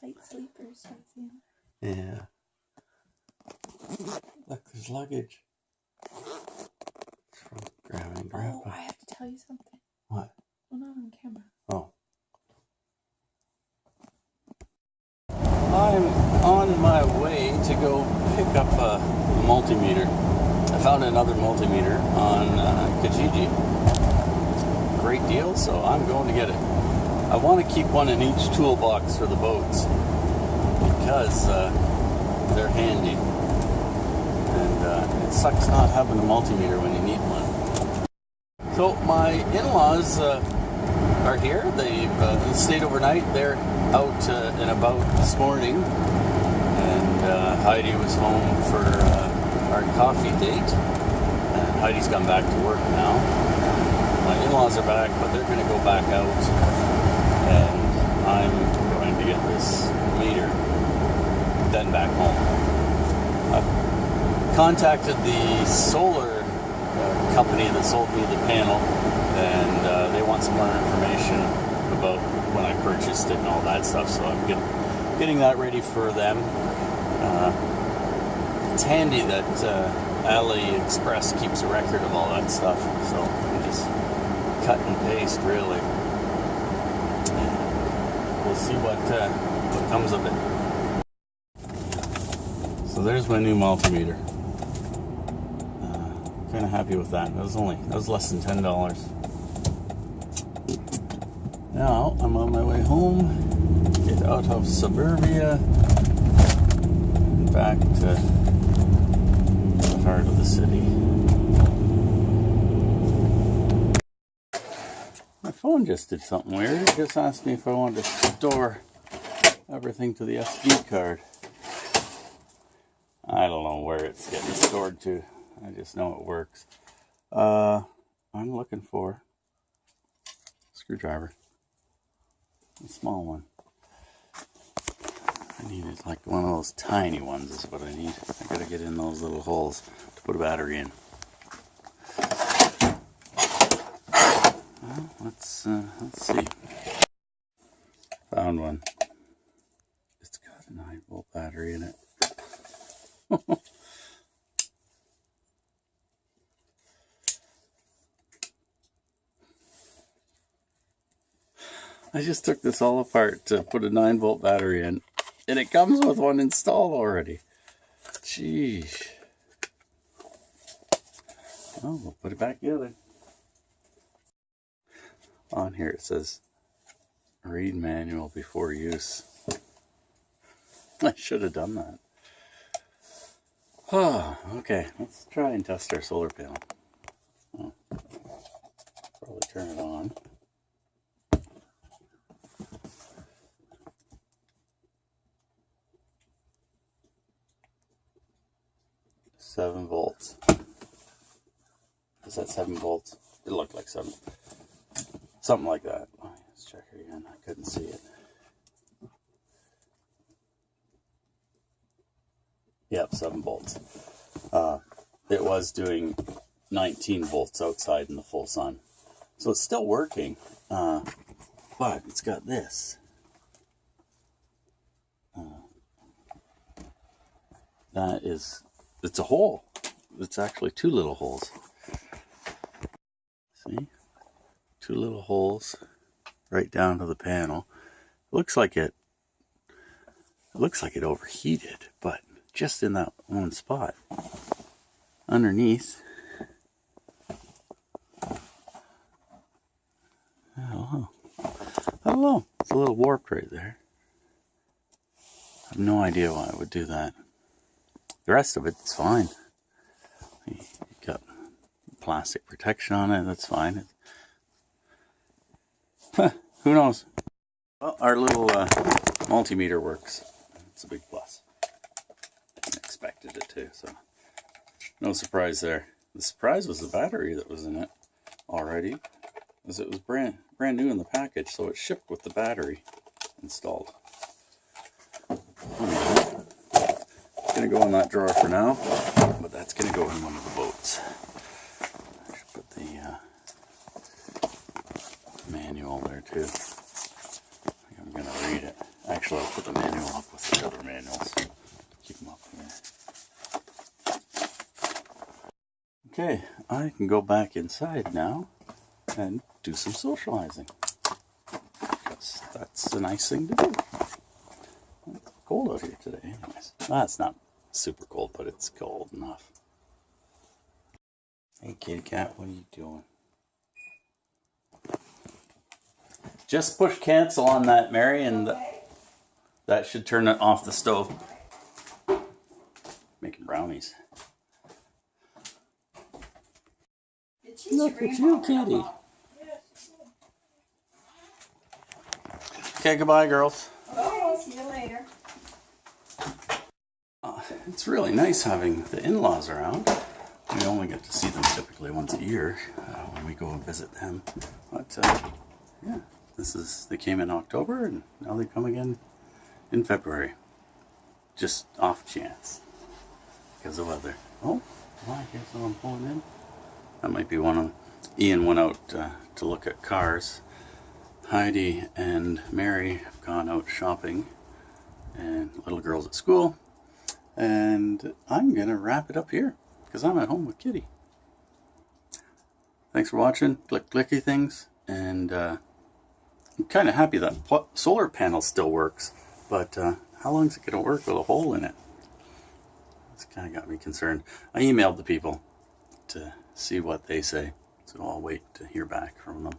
light sleepers. Yeah. Look, there's luggage. From Grandma and Grandpa. Oh, I have to tell you something. What? Well, not on camera. Oh. I'm on my way to go pick up a multimeter. I found another multimeter on Kijiji. Great deal, so I'm going to get it. I want to keep one in each toolbox for the boats because they're handy. And it sucks not having a multimeter when you need one. So my in-laws are here. They've stayed overnight. They're out and about this morning. And Heidi was home for our coffee date. And Heidi's gone back to work now. My in-laws are back, but they're going to go back out. And I'm going to get this meter, then back home. I've contacted the solar company that sold me the panel, and they want some more information about when I purchased it and all that stuff, so I'm getting that ready for them. It's handy that AliExpress keeps a record of all that stuff, so you just cut and paste, really. And we'll see what comes of it. So there's my new multimeter. Kind of happy with that. That was less than $10. Now I'm on my way home, get out of suburbia, and back to the heart of the city. My phone just did something weird. It just asked me if I wanted to store everything to the SD card. I don't know where it's getting stored to. I just know it works. I'm looking for a screwdriver. A small one. I needed like one of those tiny ones is what I need. I gotta get in those little holes to put a battery in. Well, let's see. Found one. It's got a 9-volt battery in it. I just took this all apart to put a 9-volt battery in, and it comes with one installed already. Jeez. Oh, we'll put it back together. On here it says, read manual before use. I should have done that. Oh, okay, let's try and test our solar panel. Oh, probably turn it on. 7 volts. Is that 7 volts? It looked like 7. Something like that. Let's check it again. I couldn't see it. Yep, 7 volts. It was doing 19 volts outside in the full sun. So it's still working, but it's got this. It's a hole. It's actually 2 little holes. See? 2 little holes right down to the panel. Looks like it overheated, but just in that one spot. Underneath, I don't know. It's a little warped right there. I have no idea why it would do that. The rest of it's fine. You got plastic protection on it. That's fine. Who knows? Well, our little multimeter works. It's a big plus. I expected it to, so no surprise there. The surprise was the battery that was in it already, as it was brand new in the package, so it shipped with the battery installed. It's going to go in that drawer for now, but that's going to go in one of the boats. I should put the manual there too. I think I'm going to read it. Actually, I'll put the manual up with the other manuals. Keep them up here. Okay, I can go back inside now and do some socializing. Because that's a nice thing to do. It's cold out here today anyways. Well, it's not super cold, but it's cold enough. Hey kitty cat, what are you doing? Just push cancel on that, Mary, and that should turn it off the stove. Making brownies. Look at you, kitty. Okay, goodbye, girls. Okay, see you later. It's really nice having the in-laws around. We only get to see them typically once a year when we go and visit them. But yeah, they came in October and now they come again in February. Just off chance because of weather. Oh, well, I hear someone pulling in. That might be one of them. Ian went out to look at cars. Heidi and Mary have gone out shopping and little girl's at school. And I'm going to wrap it up here because I'm at home with Kitty. Thanks for watching. Click clicky things. And I'm kind of happy that solar panel still works. But how long is it going to work with a hole in it? It's kind of got me concerned. I emailed the people to see what they say. So I'll wait to hear back from them.